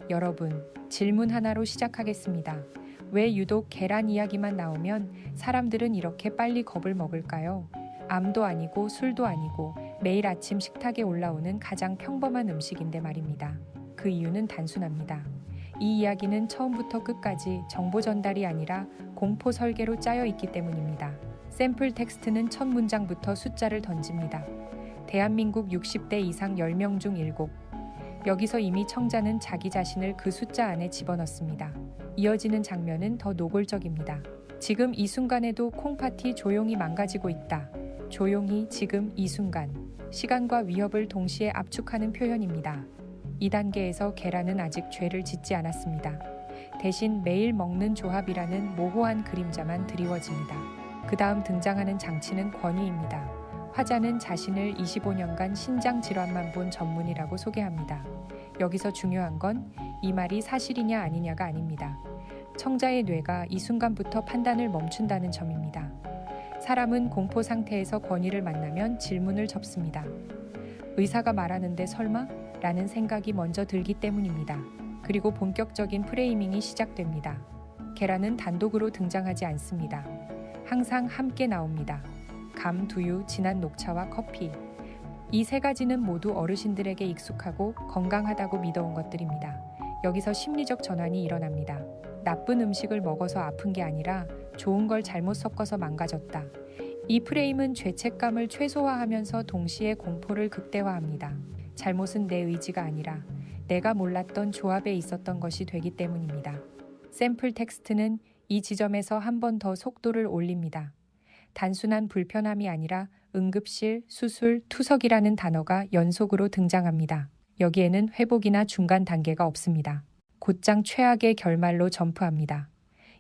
여러분, 질문 하나로 시작하겠습니다. 왜 유독 계란 이야기만 나오면 사람들은 이렇게 빨리 겁을 먹을까요? 암도 아니고 술도 아니고 매일 아침 식탁에 올라오는 가장 평범한 음식인데 말입니다. 그 이유는 단순합니다. 이 이야기는 처음부터 끝까지 정보 전달이 아니라 공포 설계로 짜여 있기 때문입니다. 샘플 텍스트는 첫 문장부터 숫자를 던집니다. 대한민국 60대 이상 10명 중 7. 여기서 이미 청자는 자기 자신을 그 숫자 안에 집어넣습니다. 이어지는 장면은 더 노골적입니다. 지금 이 순간에도 콩팥이 조용히 망가지고 있다. 조용히 지금 이 순간. 시간과 위협을 동시에 압축하는 표현입니다. 이 단계에서 계란은 아직 죄를 짓지 않았습니다. 대신 매일 먹는 조합이라는 모호한 그림자만 드리워집니다. 그 다음 등장하는 장치는 권위입니다. 화자는 자신을 25년간 신장 질환만 본 전문의라고 소개합니다. 여기서 중요한 건 이 말이 사실이냐 아니냐가 아닙니다. 청자의 뇌가 이 순간부터 판단을 멈춘다는 점입니다. 사람은 공포 상태에서 권위를 만나면 질문을 접습니다. 의사가 말하는데 설마? 라는 생각이 먼저 들기 때문입니다. 그리고 본격적인 프레이밍이 시작됩니다. 계란은 단독으로 등장하지 않습니다. 항상 함께 나옵니다. 감, 두유, 진한 녹차와 커피. 이 세 가지는 모두 어르신들에게 익숙하고 건강하다고 믿어온 것들입니다. 여기서 심리적 전환이 일어납니다. 나쁜 음식을 먹어서 아픈 게 아니라 좋은 걸 잘못 섞어서 망가졌다. 이 프레임은 죄책감을 최소화하면서 동시에 공포를 극대화합니다. 잘못은 내 의지가 아니라 내가 몰랐던 조합에 있었던 것이 되기 때문입니다. 샘플 텍스트는 이 지점에서 한 번 더 속도를 올립니다. 단순한 불편함이 아니라 응급실, 수술, 투석이라는 단어가 연속으로 등장합니다. 여기에는 회복이나 중간 단계가 없습니다. 곧장 최악의 결말로 점프합니다.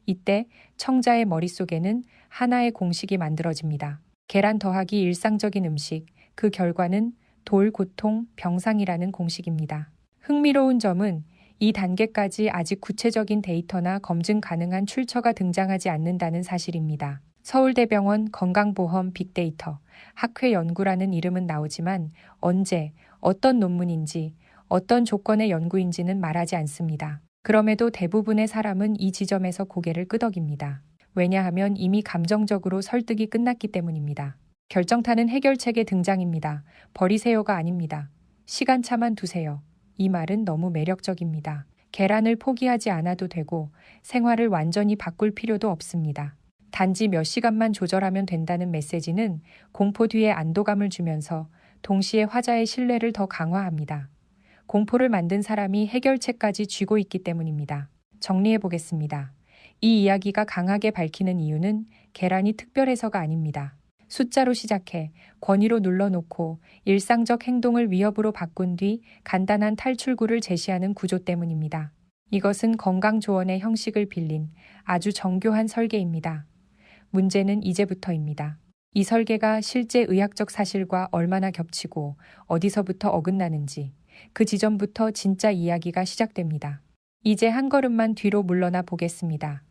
이때 청자의 머릿속에는 하나의 공식이 만들어집니다. 계란 더하기 일상적인 음식, 그 결과는 돌, 고통, 병상이라는 공식입니다. 흥미로운 점은 이 단계까지 아직 구체적인 데이터나 검증 가능한 출처가 등장하지 않는다는 사실입니다. 서울대병원 건강보험 빅데이터, 학회 연구라는 이름은 나오지만 언제, 어떤 논문인지, 어떤 조건의 연구인지는 말하지 않습니다. 그럼에도 대부분의 사람은 이 지점에서 고개를 끄덕입니다. 왜냐하면 이미 감정적으로 설득이 끝났기 때문입니다. 결정타는 해결책의 등장입니다. 버리세요가 아닙니다. 시간차만 두세요. 이 말은 너무 매력적입니다. 계란을 포기하지 않아도 되고 생활을 완전히 바꿀 필요도 없습니다. 단지 몇 시간만 조절하면 된다는 메시지는 공포 뒤에 안도감을 주면서 동시에 화자의 신뢰를 더 강화합니다. 공포를 만든 사람이 해결책까지 쥐고 있기 때문입니다. 정리해 보겠습니다. 이 이야기가 강하게 밝히는 이유는 계란이 특별해서가 아닙니다. 숫자로 시작해 권위로 눌러놓고 일상적 행동을 위협으로 바꾼 뒤 간단한 탈출구를 제시하는 구조 때문입니다. 이것은 건강조언의 형식을 빌린 아주 정교한 설계입니다. 문제는 이제부터입니다. 이 설계가 실제 의학적 사실과 얼마나 겹치고 어디서부터 어긋나는지 그 지점부터 진짜 이야기가 시작됩니다. 이제 한 걸음만 뒤로 물러나 보겠습니다.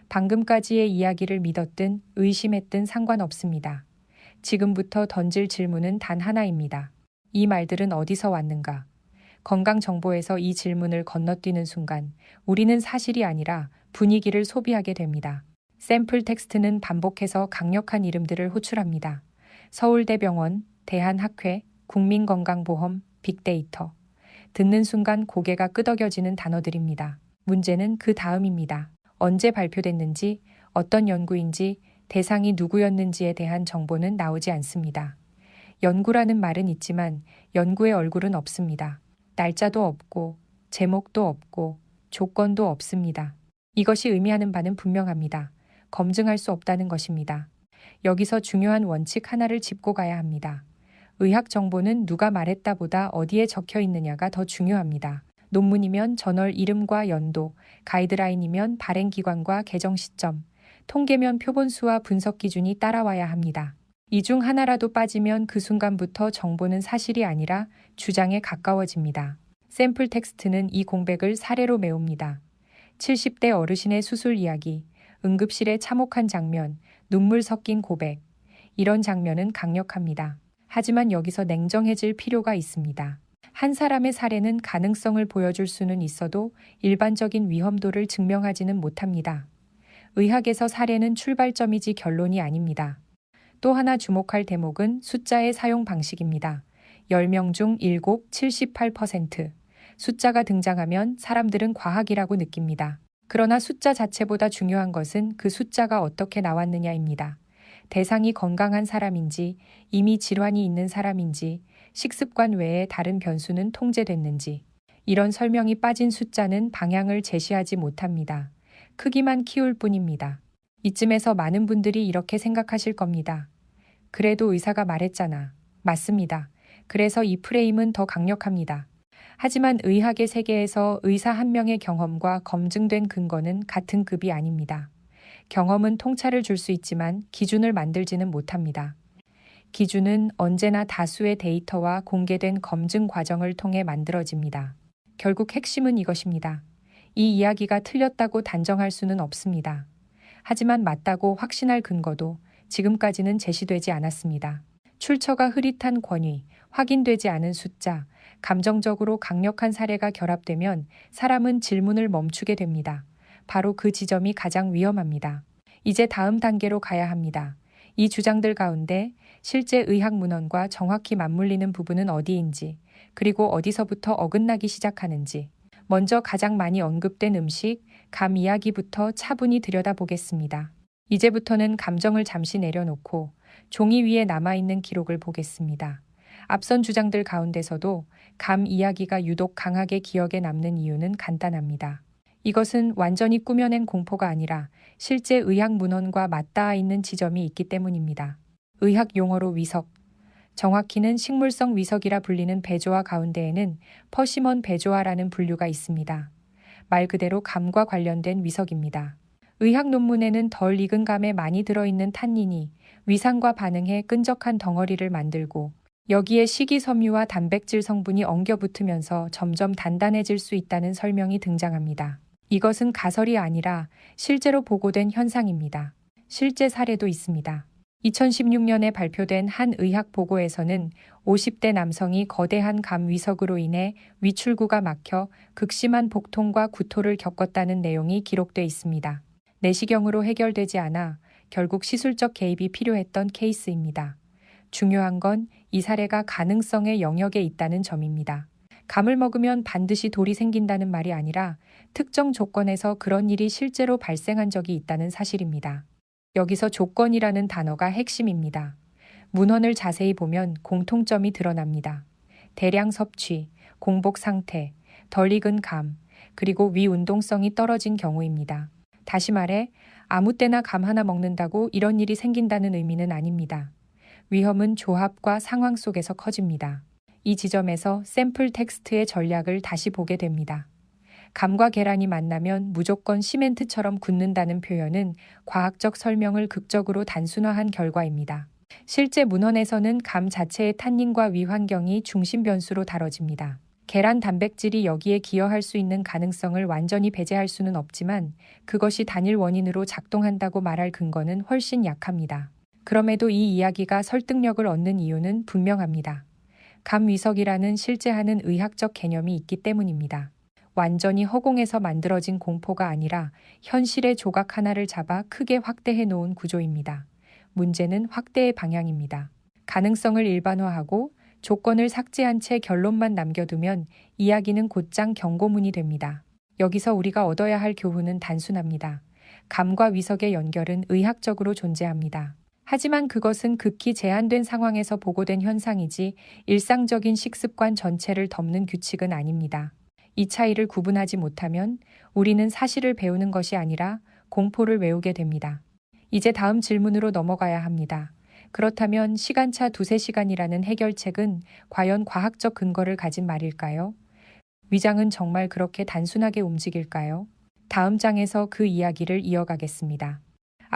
방금까지의 이야기를 믿었든 의심했든 상관없습니다. 지금부터 던질 질문은 단 하나입니다. 이 말들은 어디서 왔는가? 건강정보에서 이 질문을 건너뛰는 순간 우리는 사실이 아니라 분위기를 소비하게 됩니다. 샘플 텍스트는 반복해서 강력한 이름들을 호출합니다. 서울대병원, 대한학회, 국민건강보험, 빅데이터. 듣는 순간 고개가 끄덕여지는 단어들입니다. 문제는 그 다음입니다. 언제 발표됐는지, 어떤 연구인지, 대상이 누구였는지에 대한 정보는 나오지 않습니다. 연구라는 말은 있지만 연구의 얼굴은 없습니다. 날짜도 없고, 제목도 없고, 조건도 없습니다. 이것이 의미하는 바는 분명합니다. 검증할 수 없다는 것입니다. 여기서 중요한 원칙 하나를 짚고 가야 합니다. 의학 정보는 누가 말했다보다 어디에 적혀 있느냐가 더 중요합니다. 논문이면 저널 이름과 연도, 가이드라인이면 발행 기관과 개정 시점, 통계면 표본수와 분석 기준이 따라와야 합니다. 이 중 하나라도 빠지면 그 순간부터 정보는 사실이 아니라 주장에 가까워집니다. 샘플 텍스트는 이 공백을 사례로 메웁니다. 70대 어르신의 수술 이야기, 응급실의 참혹한 장면, 눈물 섞인 고백. 이런 장면은 강력합니다. 하지만 여기서 냉정해질 필요가 있습니다. 한 사람의 사례는 가능성을 보여줄 수는 있어도 일반적인 위험도를 증명하지는 못합니다. 의학에서 사례는 출발점이지 결론이 아닙니다. 또 하나 주목할 대목은 숫자의 사용 방식입니다. 10명 중 7, 78%. 숫자가 등장하면 사람들은 과학이라고 느낍니다. 그러나 숫자 자체보다 중요한 것은 그 숫자가 어떻게 나왔느냐입니다. 대상이 건강한 사람인지, 이미 질환이 있는 사람인지, 식습관 외에 다른 변수는 통제됐는지. 이런 설명이 빠진 숫자는 방향을 제시하지 못합니다. 크기만 키울 뿐입니다. 이쯤에서 많은 분들이 이렇게 생각하실 겁니다. 그래도 의사가 말했잖아. 맞습니다. 그래서 이 프레임은 더 강력합니다. 하지만 의학의 세계에서 의사 한 명의 경험과 검증된 근거는 같은 급이 아닙니다. 경험은 통찰을 줄 수 있지만 기준을 만들지는 못합니다. 기준은 언제나 다수의 데이터와 공개된 검증 과정을 통해 만들어집니다. 결국 핵심은 이것입니다. 이 이야기가 틀렸다고 단정할 수는 없습니다. 하지만 맞다고 확신할 근거도 지금까지는 제시되지 않았습니다. 출처가 흐릿한 권위, 확인되지 않은 숫자, 감정적으로 강력한 사례가 결합되면 사람은 질문을 멈추게 됩니다. 바로 그 지점이 가장 위험합니다. 이제 다음 단계로 가야 합니다. 이 주장들 가운데 실제 의학 문헌과 정확히 맞물리는 부분은 어디인지, 그리고 어디서부터 어긋나기 시작하는지. 먼저 가장 많이 언급된 음식, 감 이야기부터 차분히 들여다보겠습니다. 이제부터는 감정을 잠시 내려놓고 종이 위에 남아있는 기록을 보겠습니다. 앞선 주장들 가운데서도 감 이야기가 유독 강하게 기억에 남는 이유는 간단합니다. 이것은 완전히 꾸며낸 공포가 아니라 실제 의학 문헌과 맞닿아 있는 지점이 있기 때문입니다. 의학 용어로 위석, 정확히는 식물성 위석이라 불리는 베조아 가운데에는 퍼시먼 베조아라는 분류가 있습니다. 말 그대로 감과 관련된 위석입니다. 의학 논문에는 덜 익은 감에 많이 들어있는 탄닌이 위산과 반응해 끈적한 덩어리를 만들고 여기에 식이섬유와 단백질 성분이 엉겨 붙으면서 점점 단단해질 수 있다는 설명이 등장합니다. 이것은 가설이 아니라 실제로 보고된 현상입니다. 실제 사례도 있습니다. 2016년에 발표된 한 의학 보고에서는 50대 남성이 거대한 감 위석으로 인해 위출구가 막혀 극심한 복통과 구토를 겪었다는 내용이 기록돼 있습니다. 내시경으로 해결되지 않아 결국 시술적 개입이 필요했던 케이스입니다. 중요한 건 이 사례가 가능성의 영역에 있다는 점입니다. 감을 먹으면 반드시 돌이 생긴다는 말이 아니라 특정 조건에서 그런 일이 실제로 발생한 적이 있다는 사실입니다. 여기서 조건이라는 단어가 핵심입니다. 문헌을 자세히 보면 공통점이 드러납니다. 대량 섭취, 공복 상태, 덜 익은 감, 그리고 위운동성이 떨어진 경우입니다. 다시 말해 아무 때나 감 하나 먹는다고 이런 일이 생긴다는 의미는 아닙니다. 위험은 조합과 상황 속에서 커집니다. 이 지점에서 샘플 텍스트의 전략을 다시 보게 됩니다. 감과 계란이 만나면 무조건 시멘트처럼 굳는다는 표현은 과학적 설명을 극적으로 단순화한 결과입니다. 실제 문헌에서는 감 자체의 탄닌과 위환경이 중심 변수로 다뤄집니다. 계란 단백질이 여기에 기여할 수 있는 가능성을 완전히 배제할 수는 없지만 그것이 단일 원인으로 작동한다고 말할 근거는 훨씬 약합니다. 그럼에도 이 이야기가 설득력을 얻는 이유는 분명합니다. 감 위석이라는 실제하는 의학적 개념이 있기 때문입니다. 완전히 허공에서 만들어진 공포가 아니라 현실의 조각 하나를 잡아 크게 확대해 놓은 구조입니다. 문제는 확대의 방향입니다. 가능성을 일반화하고 조건을 삭제한 채 결론만 남겨두면 이야기는 곧장 경고문이 됩니다. 여기서 우리가 얻어야 할 교훈은 단순합니다. 감과 위석의 연결은 의학적으로 존재합니다. 하지만 그것은 극히 제한된 상황에서 보고된 현상이지 일상적인 식습관 전체를 덮는 규칙은 아닙니다. 이 차이를 구분하지 못하면 우리는 사실을 배우는 것이 아니라 공포를 외우게 됩니다. 이제 다음 질문으로 넘어가야 합니다. 그렇다면 시간차 2~3시간이라는 해결책은 과연 과학적 근거를 가진 말일까요? 위장은 정말 그렇게 단순하게 움직일까요? 다음 장에서 그 이야기를 이어가겠습니다.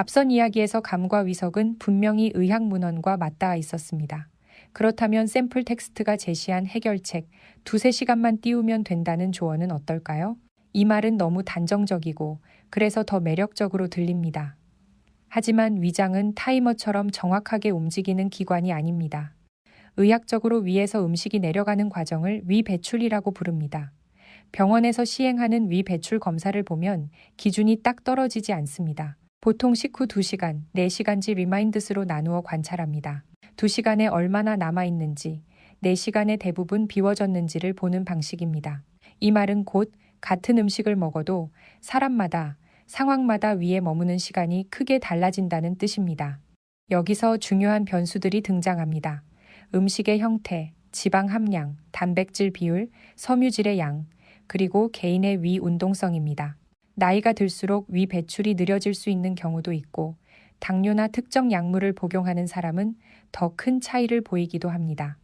앞선 이야기에서 감과 위석은 분명히 의학 문헌과 맞닿아 있었습니다. 그렇다면 샘플 텍스트가 제시한 해결책 2~3시간만 띄우면 된다는 조언은 어떨까요? 이 말은 너무 단정적이고 그래서 더 매력적으로 들립니다. 하지만 위장은 타이머처럼 정확하게 움직이는 기관이 아닙니다. 의학적으로 위에서 음식이 내려가는 과정을 위배출이라고 부릅니다. 병원에서 시행하는 위배출 검사를 보면 기준이 딱 떨어지지 않습니다. 보통 식후 2시간, 4시간지 리마인드스로 나누어 관찰합니다. 2시간에 얼마나 남아있는지, 4시간에 대부분 비워졌는지를 보는 방식입니다. 이 말은 곧 같은 음식을 먹어도 사람마다, 상황마다 위에 머무는 시간이 크게 달라진다는 뜻입니다. 여기서 중요한 변수들이 등장합니다. 음식의 형태, 지방 함량, 단백질 비율, 섬유질의 양, 그리고 개인의 위 운동성입니다. 나이가 들수록 위 배출이 느려질 수 있는 경우도 있고, 당뇨나 특정 약물을 복용하는 사람은 더 큰 차이를 보이기도 합니다.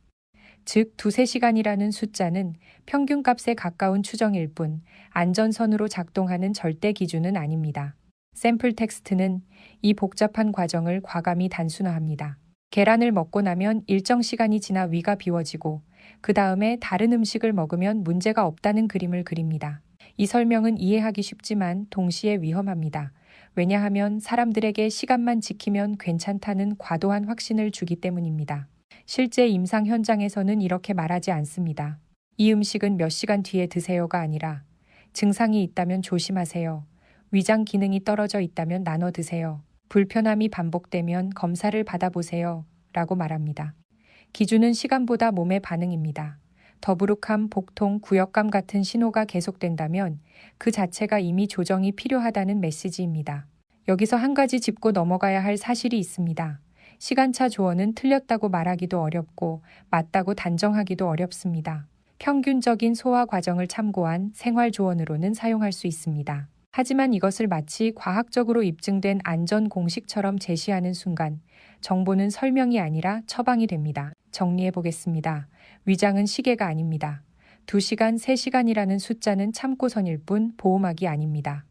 즉, 2~3시간이라는 숫자는 평균값에 가까운 추정일 뿐 안전선으로 작동하는 절대 기준은 아닙니다. 샘플 텍스트는 이 복잡한 과정을 과감히 단순화합니다. 계란을 먹고 나면 일정 시간이 지나 위가 비워지고 그 다음에 다른 음식을 먹으면 문제가 없다는 그림을 그립니다. 이 설명은 이해하기 쉽지만 동시에 위험합니다. 왜냐하면 사람들에게 시간만 지키면 괜찮다는 과도한 확신을 주기 때문입니다. 실제 임상 현장에서는 이렇게 말하지 않습니다. 이 음식은 몇 시간 뒤에 드세요가 아니라 증상이 있다면 조심하세요. 위장 기능이 떨어져 있다면 나눠 드세요. 불편함이 반복되면 검사를 받아보세요. 라고 말합니다. 기준은 시간보다 몸의 반응입니다. 더부룩함, 복통, 구역감 같은 신호가 계속된다면 그 자체가 이미 조정이 필요하다는 메시지입니다. 여기서 한 가지 짚고 넘어가야 할 사실이 있습니다. 시간차 조언은 틀렸다고 말하기도 어렵고 맞다고 단정하기도 어렵습니다. 평균적인 소화 과정을 참고한 생활 조언으로는 사용할 수 있습니다. 하지만 이것을 마치 과학적으로 입증된 안전 공식처럼 제시하는 순간 정보는 설명이 아니라 처방이 됩니다. 정리해 보겠습니다. 위장은 시계가 아닙니다. 2시간, 3시간이라는 숫자는 참고선일 뿐 보호막이 아닙니다.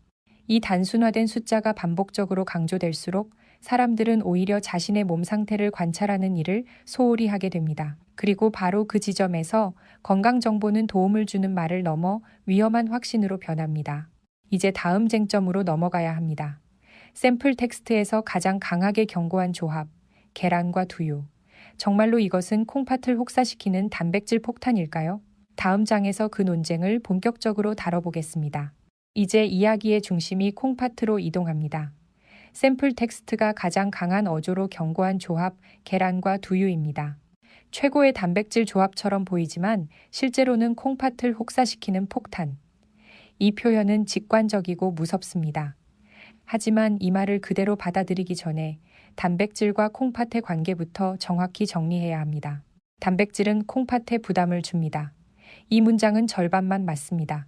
이 단순화된 숫자가 반복적으로 강조될수록 사람들은 오히려 자신의 몸 상태를 관찰하는 일을 소홀히 하게 됩니다. 그리고 바로 그 지점에서 건강 정보는 도움을 주는 말을 넘어 위험한 확신으로 변합니다. 이제 다음 쟁점으로 넘어가야 합니다. 샘플 텍스트에서 가장 강하게 경고한 조합, 계란과 두유. 정말로 이것은 콩팥을 혹사시키는 단백질 폭탄일까요? 다음 장에서 그 논쟁을 본격적으로 다뤄보겠습니다. 이제 이야기의 중심이 콩팥으로 이동합니다. 샘플 텍스트가 가장 강한 어조로 경고한 조합, 계란과 두유입니다. 최고의 단백질 조합처럼 보이지만 실제로는 콩팥을 혹사시키는 폭탄. 이 표현은 직관적이고 무섭습니다. 하지만 이 말을 그대로 받아들이기 전에 단백질과 콩팥의 관계부터 정확히 정리해야 합니다. 단백질은 콩팥에 부담을 줍니다. 이 문장은 절반만 맞습니다.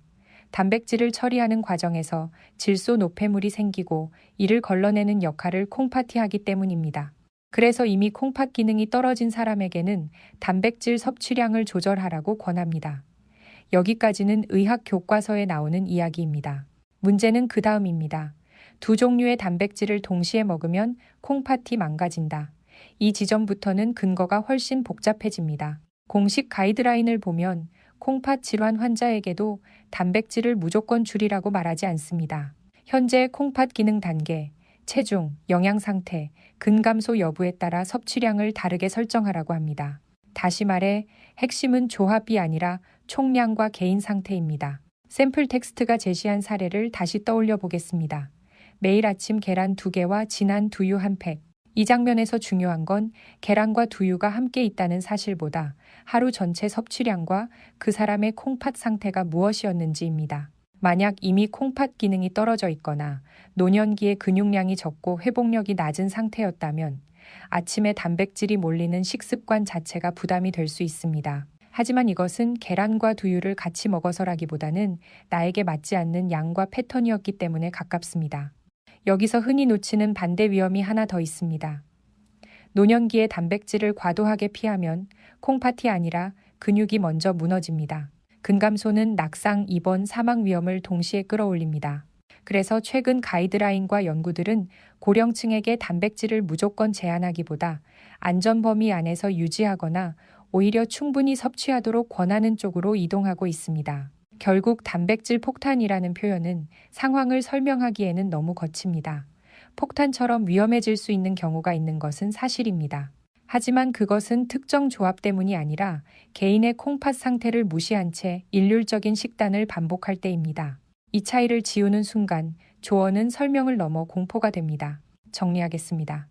단백질을 처리하는 과정에서 질소 노폐물이 생기고 이를 걸러내는 역할을 콩팥이 하기 때문입니다. 그래서 이미 콩팥 기능이 떨어진 사람에게는 단백질 섭취량을 조절하라고 권합니다. 여기까지는 의학 교과서에 나오는 이야기입니다. 문제는 그 다음입니다. 두 종류의 단백질을 동시에 먹으면 콩팥이 망가진다. 이 지점부터는 근거가 훨씬 복잡해집니다. 공식 가이드라인을 보면 콩팥 질환 환자에게도 단백질을 무조건 줄이라고 말하지 않습니다. 현재 콩팥 기능 단계, 체중, 영양 상태, 근감소 여부에 따라 섭취량을 다르게 설정하라고 합니다. 다시 말해 핵심은 조합이 아니라 총량과 개인 상태입니다. 샘플 텍스트가 제시한 사례를 다시 떠올려 보겠습니다. 매일 아침 계란 2개와 진한 두유 1팩. 이 장면에서 중요한 건 계란과 두유가 함께 있다는 사실보다 하루 전체 섭취량과 그 사람의 콩팥 상태가 무엇이었는지입니다. 만약 이미 콩팥 기능이 떨어져 있거나 노년기에 근육량이 적고 회복력이 낮은 상태였다면 아침에 단백질이 몰리는 식습관 자체가 부담이 될 수 있습니다. 하지만 이것은 계란과 두유를 같이 먹어서라기보다는 나에게 맞지 않는 양과 패턴이었기 때문에 가깝습니다. 여기서 흔히 놓치는 반대 위험이 하나 더 있습니다. 노년기에 단백질을 과도하게 피하면 콩팥이 아니라 근육이 먼저 무너집니다. 근감소는 낙상, 입원, 사망 위험을 동시에 끌어올립니다. 그래서 최근 가이드라인과 연구들은 고령층에게 단백질을 무조건 제한하기보다 안전 범위 안에서 유지하거나 오히려 충분히 섭취하도록 권하는 쪽으로 이동하고 있습니다. 결국 단백질 폭탄이라는 표현은 상황을 설명하기에는 너무 거칩니다. 폭탄처럼 위험해질 수 있는 경우가 있는 것은 사실입니다. 하지만 그것은 특정 조합 때문이 아니라 개인의 콩팥 상태를 무시한 채 일률적인 식단을 반복할 때입니다. 이 차이를 지우는 순간 조언은 설명을 넘어 공포가 됩니다. 정리하겠습니다.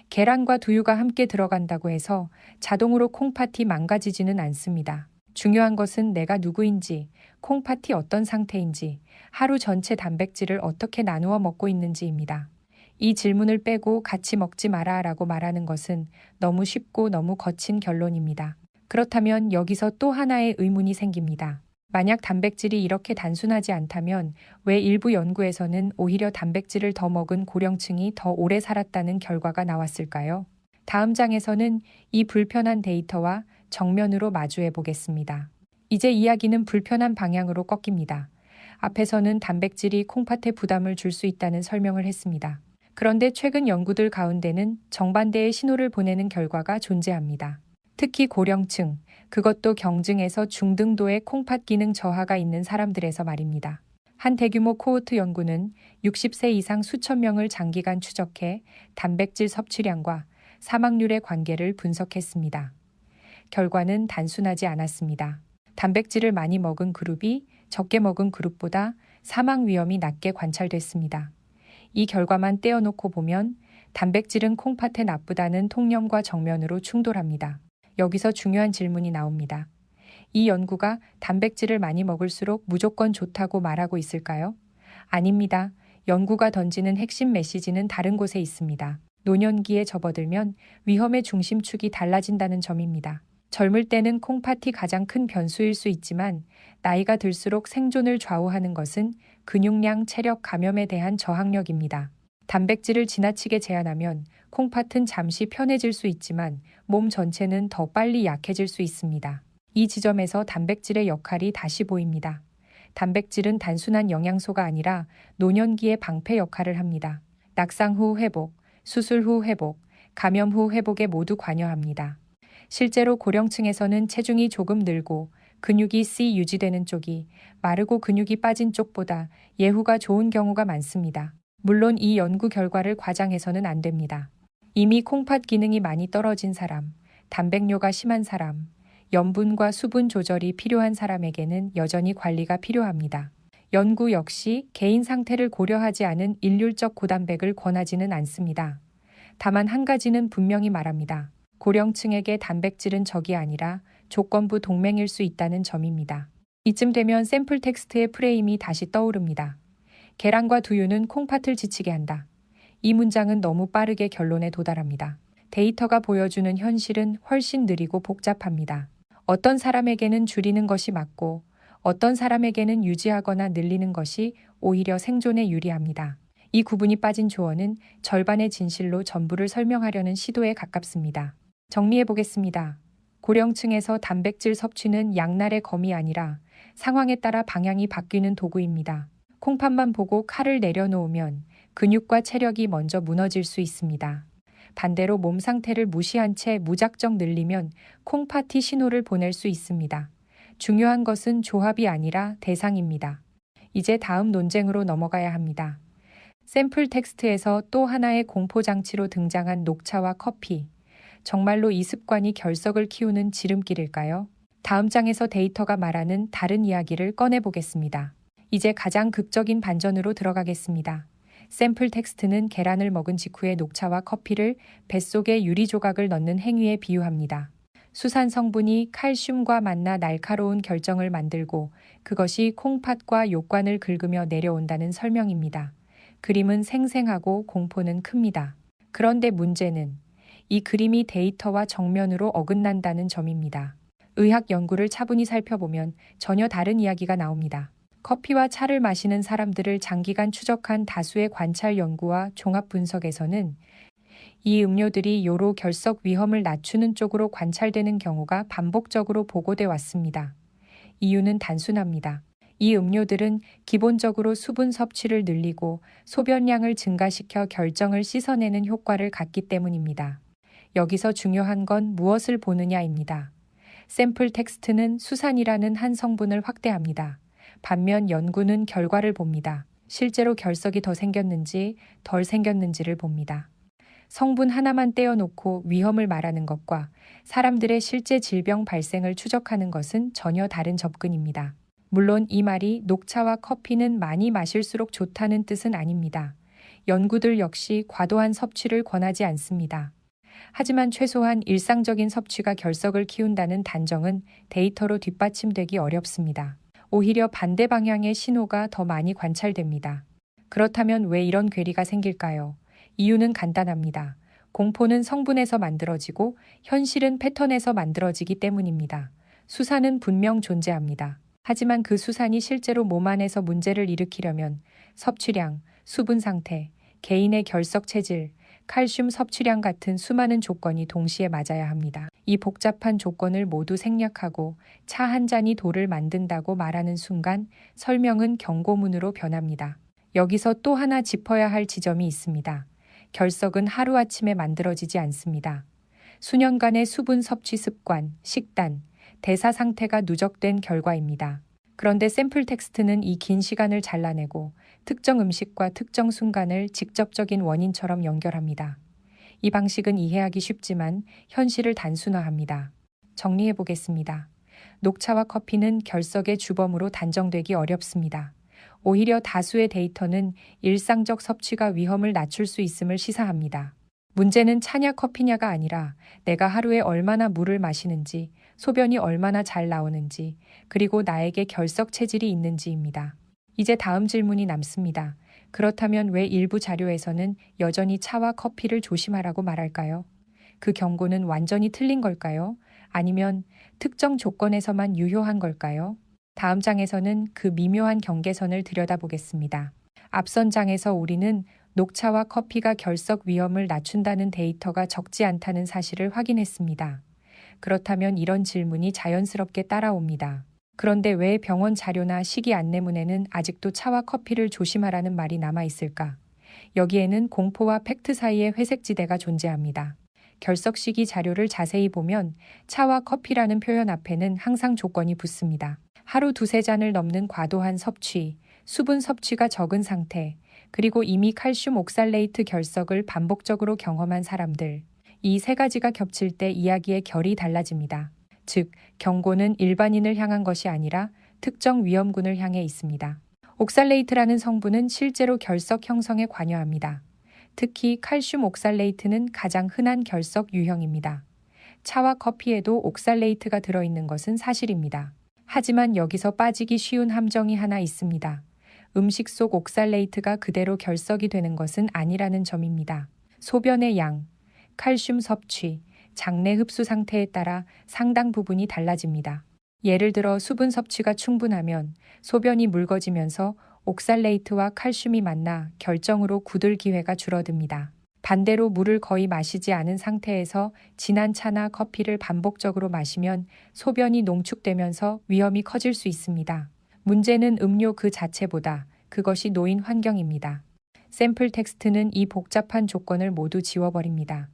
계란과 두유가 함께 들어간다고 해서 자동으로 콩팥이 망가지지는 않습니다. 중요한 것은 내가 누구인지, 콩팥이 어떤 상태인지, 하루 전체 단백질을 어떻게 나누어 먹고 있는지입니다. 이 질문을 빼고 같이 먹지 마라 라고 말하는 것은 너무 쉽고 너무 거친 결론입니다. 그렇다면 여기서 또 하나의 의문이 생깁니다. 만약 단백질이 이렇게 단순하지 않다면 왜 일부 연구에서는 오히려 단백질을 더 먹은 고령층이 더 오래 살았다는 결과가 나왔을까요? 다음 장에서는 이 불편한 데이터와 정면으로 마주해 보겠습니다. 이제 이야기는 불편한 방향으로 꺾입니다. 앞에서는 단백질이 콩팥에 부담을 줄 수 있다는 설명을 했습니다. 그런데 최근 연구들 가운데는 정반대의 신호를 보내는 결과가 존재합니다. 특히 고령층, 그것도 경증에서 중등도의 콩팥 기능 저하가 있는 사람들에서 말입니다. 한 대규모 코호트 연구는 60세 이상 수천 명을 장기간 추적해 단백질 섭취량과 사망률의 관계를 분석했습니다. 결과는 단순하지 않았습니다. 단백질을 많이 먹은 그룹이 적게 먹은 그룹보다 사망 위험이 낮게 관찰됐습니다. 이 결과만 떼어놓고 보면 단백질은 콩팥에 나쁘다는 통념과 정면으로 충돌합니다. 여기서 중요한 질문이 나옵니다. 이 연구가 단백질을 많이 먹을수록 무조건 좋다고 말하고 있을까요? 아닙니다. 연구가 던지는 핵심 메시지는 다른 곳에 있습니다. 노년기에 접어들면 위험의 중심축이 달라진다는 점입니다. 젊을 때는 콩팥이 가장 큰 변수일 수 있지만 나이가 들수록 생존을 좌우하는 것은 근육량, 체력, 감염에 대한 저항력입니다. 단백질을 지나치게 제한하면 콩팥은 잠시 편해질 수 있지만 몸 전체는 더 빨리 약해질 수 있습니다. 이 지점에서 단백질의 역할이 다시 보입니다. 단백질은 단순한 영양소가 아니라 노년기의 방패 역할을 합니다. 낙상 후 회복, 수술 후 회복, 감염 후 회복에 모두 관여합니다. 실제로 고령층에서는 체중이 조금 늘고 근육이 유지되는 쪽이 마르고 근육이 빠진 쪽보다 예후가 좋은 경우가 많습니다. 물론 이 연구 결과를 과장해서는 안 됩니다. 이미 콩팥 기능이 많이 떨어진 사람, 단백뇨가 심한 사람, 염분과 수분 조절이 필요한 사람에게는 여전히 관리가 필요합니다. 연구 역시 개인 상태를 고려하지 않은 일률적 고단백을 권하지는 않습니다. 다만 한 가지는 분명히 말합니다. 고령층에게 단백질은 적이 아니라 조건부 동맹일 수 있다는 점입니다. 이쯤 되면 샘플 텍스트의 프레임이 다시 떠오릅니다. 계란과 두유는 콩팥을 지치게 한다. 이 문장은 너무 빠르게 결론에 도달합니다. 데이터가 보여주는 현실은 훨씬 느리고 복잡합니다. 어떤 사람에게는 줄이는 것이 맞고 어떤 사람에게는 유지하거나 늘리는 것이 오히려 생존에 유리합니다. 이 구분이 빠진 조언은 절반의 진실로 전부를 설명하려는 시도에 가깝습니다. 정리해 보겠습니다. 고령층에서 단백질 섭취는 양날의 검이 아니라 상황에 따라 방향이 바뀌는 도구입니다. 콩팥만 보고 칼을 내려놓으면 근육과 체력이 먼저 무너질 수 있습니다. 반대로 몸 상태를 무시한 채 무작정 늘리면 콩팥이 신호를 보낼 수 있습니다. 중요한 것은 조합이 아니라 대상입니다. 이제 다음 논쟁으로 넘어가야 합니다. 샘플 텍스트에서 또 하나의 공포장치로 등장한 녹차와 커피. 정말로 이 습관이 결석을 키우는 지름길일까요? 다음 장에서 데이터가 말하는 다른 이야기를 꺼내보겠습니다. 이제 가장 극적인 반전으로 들어가겠습니다. 샘플 텍스트는 계란을 먹은 직후에 녹차와 커피를 뱃속에 유리 조각을 넣는 행위에 비유합니다. 수산 성분이 칼슘과 만나 날카로운 결정을 만들고 그것이 콩팥과 욕관을 긁으며 내려온다는 설명입니다. 그림은 생생하고 공포는 큽니다. 그런데 문제는 이 그림이 데이터와 정면으로 어긋난다는 점입니다. 의학 연구를 차분히 살펴보면 전혀 다른 이야기가 나옵니다. 커피와 차를 마시는 사람들을 장기간 추적한 다수의 관찰 연구와 종합 분석에서는 이 음료들이 요로 결석 위험을 낮추는 쪽으로 관찰되는 경우가 반복적으로 보고돼 왔습니다. 이유는 단순합니다. 이 음료들은 기본적으로 수분 섭취를 늘리고 소변량을 증가시켜 결정을 씻어내는 효과를 갖기 때문입니다. 여기서 중요한 건 무엇을 보느냐입니다. 샘플 텍스트는 수산이라는 한 성분을 확대합니다. 반면 연구는 결과를 봅니다. 실제로 결석이 더 생겼는지 덜 생겼는지를 봅니다. 성분 하나만 떼어놓고 위험을 말하는 것과 사람들의 실제 질병 발생을 추적하는 것은 전혀 다른 접근입니다. 물론 이 말이 녹차와 커피는 많이 마실수록 좋다는 뜻은 아닙니다. 연구들 역시 과도한 섭취를 권하지 않습니다. 하지만 최소한 일상적인 섭취가 결석을 키운다는 단정은 데이터로 뒷받침되기 어렵습니다. 오히려 반대 방향의 신호가 더 많이 관찰됩니다. 그렇다면 왜 이런 괴리가 생길까요? 이유는 간단합니다. 공포는 성분에서 만들어지고 현실은 패턴에서 만들어지기 때문입니다. 수산은 분명 존재합니다. 하지만 그 수산이 실제로 몸 안에서 문제를 일으키려면 섭취량, 수분 상태, 개인의 결석 체질, 칼슘 섭취량 같은 수많은 조건이 동시에 맞아야 합니다. 이 복잡한 조건을 모두 생략하고 차 한 잔이 돌을 만든다고 말하는 순간 설명은 경고문으로 변합니다. 여기서 또 하나 짚어야 할 지점이 있습니다. 결석은 하루아침에 만들어지지 않습니다. 수년간의 수분 섭취 습관, 식단, 대사 상태가 누적된 결과입니다. 그런데 샘플 텍스트는 이 긴 시간을 잘라내고 특정 음식과 특정 순간을 직접적인 원인처럼 연결합니다. 이 방식은 이해하기 쉽지만 현실을 단순화합니다. 정리해 보겠습니다. 녹차와 커피는 결석의 주범으로 단정되기 어렵습니다. 오히려 다수의 데이터는 일상적 섭취가 위험을 낮출 수 있음을 시사합니다. 문제는 차냐 커피냐가 아니라 내가 하루에 얼마나 물을 마시는지, 소변이 얼마나 잘 나오는지, 그리고 나에게 결석 체질이 있는지입니다. 이제 다음 질문이 남습니다. 그렇다면 왜 일부 자료에서는 여전히 차와 커피를 조심하라고 말할까요? 그 경고는 완전히 틀린 걸까요? 아니면 특정 조건에서만 유효한 걸까요? 다음 장에서는 그 미묘한 경계선을 들여다보겠습니다. 앞선 장에서 우리는 녹차와 커피가 결석 위험을 낮춘다는 데이터가 적지 않다는 사실을 확인했습니다. 그렇다면 이런 질문이 자연스럽게 따라옵니다. 그런데 왜 병원 자료나 식이 안내문에는 아직도 차와 커피를 조심하라는 말이 남아 있을까? 여기에는 공포와 팩트 사이의 회색지대가 존재합니다. 결석 시기 자료를 자세히 보면 차와 커피라는 표현 앞에는 항상 조건이 붙습니다. 하루 두세 잔을 넘는 과도한 섭취, 수분 섭취가 적은 상태, 그리고 이미 칼슘 옥살레이트 결석을 반복적으로 경험한 사람들. 이 세 가지가 겹칠 때 이야기의 결이 달라집니다. 즉, 경고는 일반인을 향한 것이 아니라 특정 위험군을 향해 있습니다. 옥살레이트라는 성분은 실제로 결석 형성에 관여합니다. 특히 칼슘 옥살레이트는 가장 흔한 결석 유형입니다. 차와 커피에도 옥살레이트가 들어있는 것은 사실입니다. 하지만 여기서 빠지기 쉬운 함정이 하나 있습니다. 음식 속 옥살레이트가 그대로 결석이 되는 것은 아니라는 점입니다. 소변의 양, 칼슘 섭취, 장내 흡수 상태에 따라 상당 부분이 달라집니다. 예를 들어 수분 섭취가 충분하면 소변이 묽어지면서 옥살레이트와 칼슘이 만나 결정으로 굳을 기회가 줄어듭니다. 반대로 물을 거의 마시지 않은 상태에서 진한 차나 커피를 반복적으로 마시면 소변이 농축되면서 위험이 커질 수 있습니다. 문제는 음료 그 자체보다 그것이 놓인 환경입니다. 샘플 텍스트는 이 복잡한 조건을 모두 지워버립니다.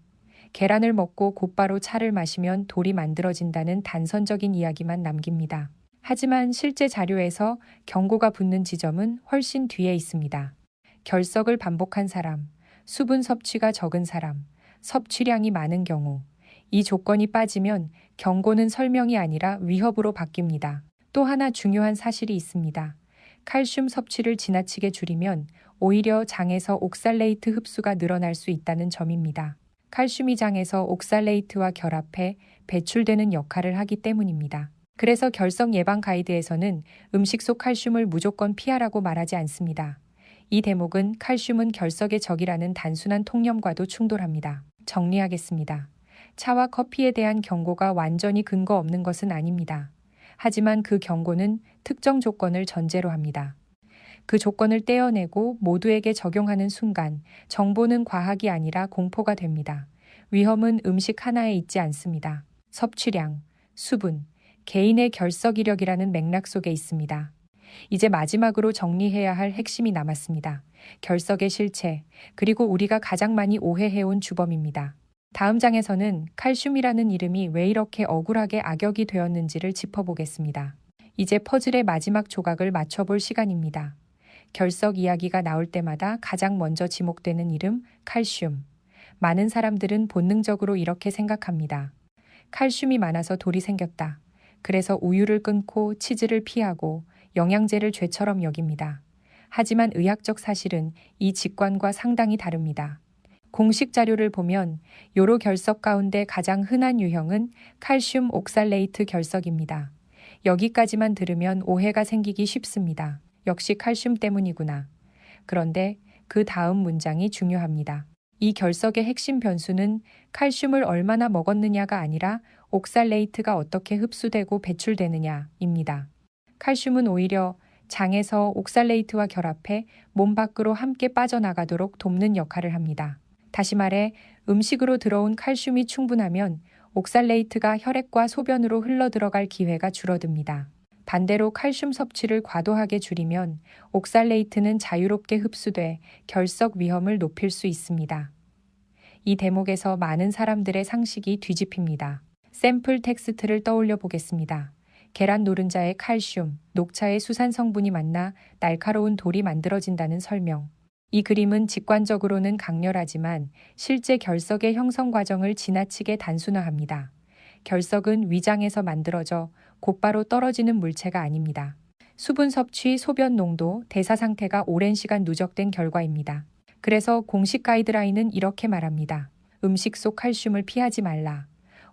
계란을 먹고 곧바로 차를 마시면 돌이 만들어진다는 단선적인 이야기만 남깁니다. 하지만 실제 자료에서 경고가 붙는 지점은 훨씬 뒤에 있습니다. 결석을 반복한 사람, 수분 섭취가 적은 사람, 섭취량이 많은 경우, 이 조건이 빠지면 경고는 설명이 아니라 위협으로 바뀝니다. 또 하나 중요한 사실이 있습니다. 칼슘 섭취를 지나치게 줄이면 오히려 장에서 옥살레이트 흡수가 늘어날 수 있다는 점입니다. 칼슘이 장에서 옥살레이트와 결합해 배출되는 역할을 하기 때문입니다. 그래서 결석 예방 가이드에서는 음식 속 칼슘을 무조건 피하라고 말하지 않습니다. 이 대목은 칼슘은 결석의 적이라는 단순한 통념과도 충돌합니다. 정리하겠습니다. 차와 커피에 대한 경고가 완전히 근거 없는 것은 아닙니다. 하지만 그 경고는 특정 조건을 전제로 합니다. 그 조건을 떼어내고 모두에게 적용하는 순간 정보는 과학이 아니라 공포가 됩니다. 위험은 음식 하나에 있지 않습니다. 섭취량, 수분, 개인의 결석 이력이라는 맥락 속에 있습니다. 이제 마지막으로 정리해야 할 핵심이 남았습니다. 결석의 실체, 그리고 우리가 가장 많이 오해해온 주범입니다. 다음 장에서는 칼슘이라는 이름이 왜 이렇게 억울하게 악역이 되었는지를 짚어보겠습니다. 이제 퍼즐의 마지막 조각을 맞춰볼 시간입니다. 결석 이야기가 나올 때마다 가장 먼저 지목되는 이름, 칼슘. 많은 사람들은 본능적으로 이렇게 생각합니다. 칼슘이 많아서 돌이 생겼다. 그래서 우유를 끊고 치즈를 피하고 영양제를 죄처럼 여깁니다. 하지만 의학적 사실은 이 직관과 상당히 다릅니다. 공식 자료를 보면 요로 결석 가운데 가장 흔한 유형은 칼슘 옥살레이트 결석입니다. 여기까지만 들으면 오해가 생기기 쉽습니다. 역시 칼슘 때문이구나. 그런데 그 다음 문장이 중요합니다. 이 결석의 핵심 변수는 칼슘을 얼마나 먹었느냐가 아니라 옥살레이트가 어떻게 흡수되고 배출되느냐입니다. 칼슘은 오히려 장에서 옥살레이트와 결합해 몸 밖으로 함께 빠져나가도록 돕는 역할을 합니다. 다시 말해 음식으로 들어온 칼슘이 충분하면 옥살레이트가 혈액과 소변으로 흘러들어갈 기회가 줄어듭니다. 반대로 칼슘 섭취를 과도하게 줄이면 옥살레이트는 자유롭게 흡수돼 결석 위험을 높일 수 있습니다. 이 대목에서 많은 사람들의 상식이 뒤집힙니다. 샘플 텍스트를 떠올려 보겠습니다. 계란 노른자에 칼슘, 녹차에 수산 성분이 만나 날카로운 돌이 만들어진다는 설명. 이 그림은 직관적으로는 강렬하지만 실제 결석의 형성 과정을 지나치게 단순화합니다. 결석은 위장에서 만들어져 곧바로 떨어지는 물체가 아닙니다. 수분 섭취, 소변 농도, 대사 상태가 오랜 시간 누적된 결과입니다. 그래서 공식 가이드라인은 이렇게 말합니다. 음식 속 칼슘을 피하지 말라.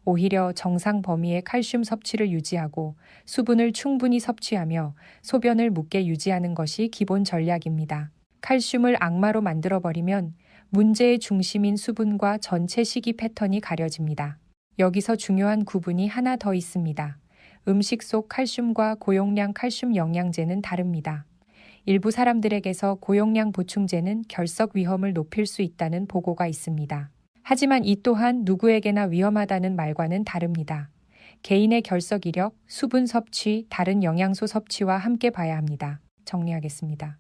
오히려 정상 범위의 칼슘 섭취를 유지하고 수분을 충분히 섭취하며 소변을 묻게 유지하는 것이 기본 전략입니다. 칼슘을 악마로 만들어버리면 문제의 중심인 수분과 전체 식이 패턴이 가려집니다. 여기서 중요한 구분이 하나 더 있습니다. 음식 속 칼슘과 고용량 칼슘 영양제는 다릅니다. 일부 사람들에게서 고용량 보충제는 결석 위험을 높일 수 있다는 보고가 있습니다. 하지만 이 또한 누구에게나 위험하다는 말과는 다릅니다. 개인의 결석 이력, 수분 섭취, 다른 영양소 섭취와 함께 봐야 합니다. 정리하겠습니다.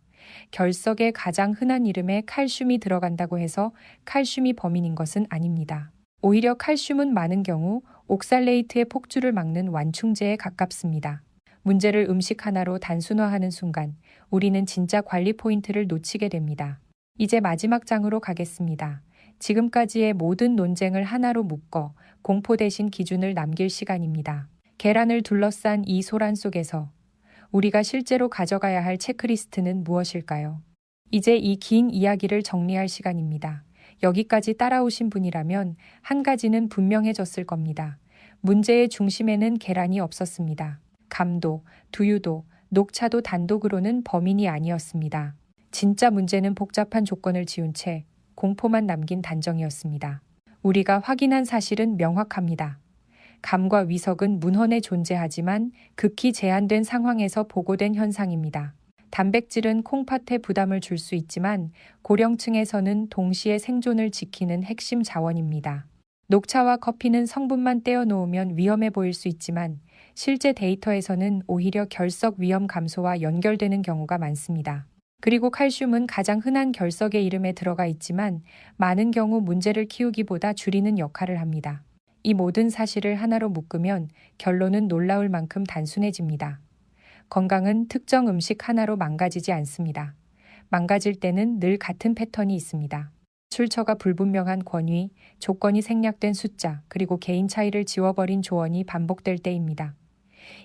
결석의 가장 흔한 이름에 칼슘이 들어간다고 해서 칼슘이 범인인 것은 아닙니다. 오히려 칼슘은 많은 경우 옥살레이트의 폭주를 막는 완충제에 가깝습니다. 문제를 음식 하나로 단순화하는 순간 우리는 진짜 관리 포인트를 놓치게 됩니다. 이제 마지막 장으로 가겠습니다. 지금까지의 모든 논쟁을 하나로 묶어 공포 대신 기준을 남길 시간입니다. 계란을 둘러싼 이 소란 속에서 우리가 실제로 가져가야 할 체크리스트는 무엇일까요? 이제 이 긴 이야기를 정리할 시간입니다. 여기까지 따라오신 분이라면 한 가지는 분명해졌을 겁니다. 문제의 중심에는 계란이 없었습니다. 감도, 두유도, 녹차도 단독으로는 범인이 아니었습니다. 진짜 문제는 복잡한 조건을 지운 채 공포만 남긴 단정이었습니다. 우리가 확인한 사실은 명확합니다. 감과 위석은 문헌에 존재하지만 극히 제한된 상황에서 보고된 현상입니다. 단백질은 콩팥에 부담을 줄 수 있지만 고령층에서는 동시에 생존을 지키는 핵심 자원입니다. 녹차와 커피는 성분만 떼어 놓으면 위험해 보일 수 있지만 실제 데이터에서는 오히려 결석 위험 감소와 연결되는 경우가 많습니다. 그리고 칼슘은 가장 흔한 결석의 이름에 들어가 있지만 많은 경우 문제를 키우기보다 줄이는 역할을 합니다. 이 모든 사실을 하나로 묶으면 결론은 놀라울 만큼 단순해집니다. 건강은 특정 음식 하나로 망가지지 않습니다. 망가질 때는 늘 같은 패턴이 있습니다. 출처가 불분명한 권위, 조건이 생략된 숫자, 그리고 개인 차이를 지워버린 조언이 반복될 때입니다.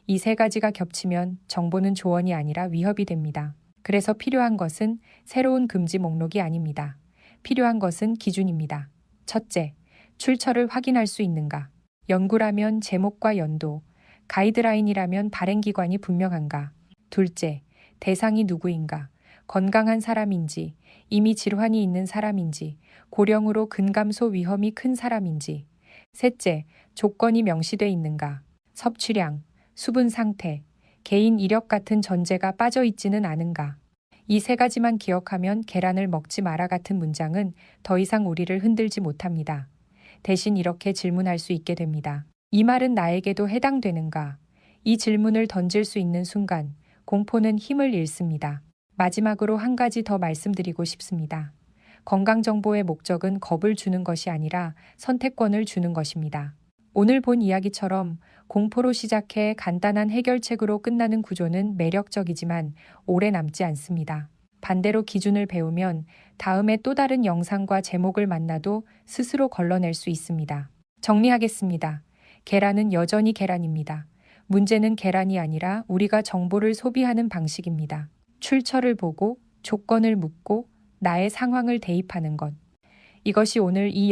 이 세 가지가 겹치면 정보는 조언이 아니라 위협이 됩니다. 그래서 필요한 것은 새로운 금지 목록이 아닙니다. 필요한 것은 기준입니다. 첫째, 출처를 확인할 수 있는가? 연구라면 제목과 연도, 가이드라인이라면 발행기관이 분명한가? 둘째, 대상이 누구인가? 건강한 사람인지, 이미 질환이 있는 사람인지, 고령으로 근감소 위험이 큰 사람인지. 셋째, 조건이 명시돼 있는가? 섭취량, 수분 상태, 개인 이력 같은 전제가 빠져 있지는 않은가? 이 세 가지만 기억하면 계란을 먹지 마라 같은 문장은 더 이상 우리를 흔들지 못합니다. 대신 이렇게 질문할 수 있게 됩니다. 이 말은 나에게도 해당되는가? 이 질문을 던질 수 있는 순간 공포는 힘을 잃습니다. 마지막으로 한 가지 더 말씀드리고 싶습니다. 건강정보의 목적은 겁을 주는 것이 아니라 선택권을 주는 것입니다. 오늘 본 이야기처럼 공포로 시작해 간단한 해결책으로 끝나는 구조는 매력적이지만 오래 남지 않습니다. 반대로 기준을 배우면 다음에 또 다른 영상과 제목을 만나도 스스로 걸러낼 수 있습니다. 정리하겠습니다. 계란은 여전히 계란입니다. 문제는 계란이 아니라 우리가 정보를 소비하는 방식입니다. 출처를 보고 조건을 묻고 나의 상황을 대입하는 것. 이것이 오늘 이